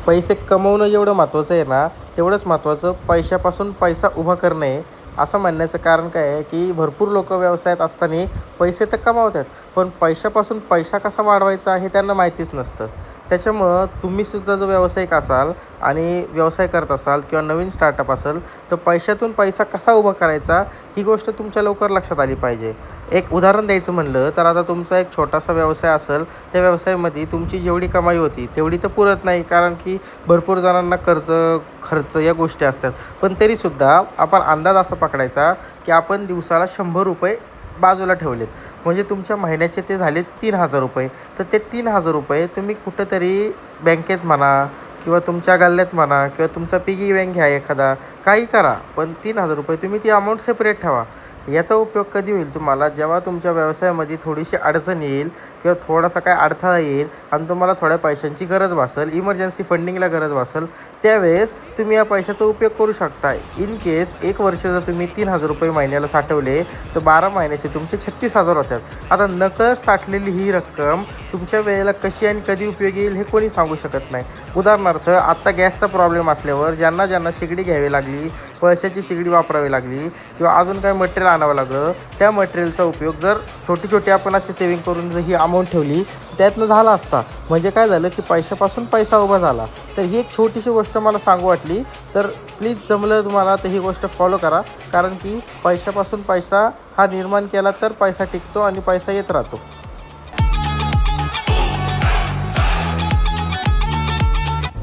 पैसे कमवणं जेवढं महत्त्वाचं आहे ना, तेवढंच महत्त्वाचं पैशापासून पैसा उभा करणं आहे. असं म्हणण्याचं कारण काय आहे, की भरपूर लोकं व्यवसायात असताना पैसे तर कमावतात, पण पैशापासून पैसा कसा वाढवायचा हे त्यांना माहितीच नसतं. त्याच्यामुळं तुम्हीसुद्धा जो व्यावसायिक असाल आणि व्यवसाय करत असाल किंवा नवीन स्टार्टअप असेल, तर पैशातून पैसा कसा उभा करायचा ही गोष्ट तुमच्या लवकर लक्षात आली पाहिजे. एक उदाहरण द्यायचं म्हणलं तर आता तुमचा एक छोटासा व्यवसाय असेल, त्या व्यवसायामध्ये तुमची जेवढी कमाई होती तेवढी तर पुरत नाही, कारण की भरपूर जणांना कर्ज, खर्च या गोष्टी असतात. पण तरीसुद्धा आपण अंदाज असा पकडायचा, की आपण दिवसाला ₹100 बाजूला ठेवलेत. म्हणजे तुमच्या महिन्याचे ते झाले ₹3000. तर ते ₹3000 तुम्ही कुठंतरी बँकेत म्हणा किंवा तुमच्या गल्ल्यात म्हणा किंवा तुमचा पिगी बँक घ्या एखादा, काही करा. पण ₹3000 तुम्ही ती अमाऊंट सेपरेट ठेवा. याचा उपयोग कधी होईल तुम्हाला, जेव्हा तुमच्या व्यवसायामध्ये थोडीशी अडचण येईल किंवा थोडासा काय अडथळा येईल आणि तुम्हाला थोड्या पैशांची गरज भासेल, इमर्जन्सी फंडिंगला गरज भासेल, त्यावेळेस तुम्ही या पैशाचा उपयोग करू शकता. इन केस 1 वर्ष जर तुम्ही ₹3000 महिन्याला साठवले, तर 12 महिन्याचे तुमचे 36,000 होतात. आता नकळत साठलेली ही रक्कम तुमच्या वेळेला कशी आणि कधी उपयोगी येईल हे कोणी सांगू शकत नाही. उदाहरणार्थ, आत्ता गॅसचा प्रॉब्लेम असल्यावर ज्यांना ज्यांना शेगडी घ्यावी लागली, पैशाची शेगडी वापरावी लागली किंवा अजून काही मटेरियल आणावं लागलं, त्या मटेरियलचा उपयोग जर छोटी आपण अशी सेविंग करून जर ही अमाऊंट ठेवली, त्यातनं झाला असता. म्हणजे काय झालं, की पैशापासून पैसा उभा झाला. तर ही एक छोटीशी गोष्ट मला सांगू वाटली, तर प्लीज जमलं तुम्हाला तर ही गोष्ट फॉलो करा. कारण की पैशापासून पैसा हा निर्माण केला तर पैसा टिकतो आणि पैसा येत राहतो.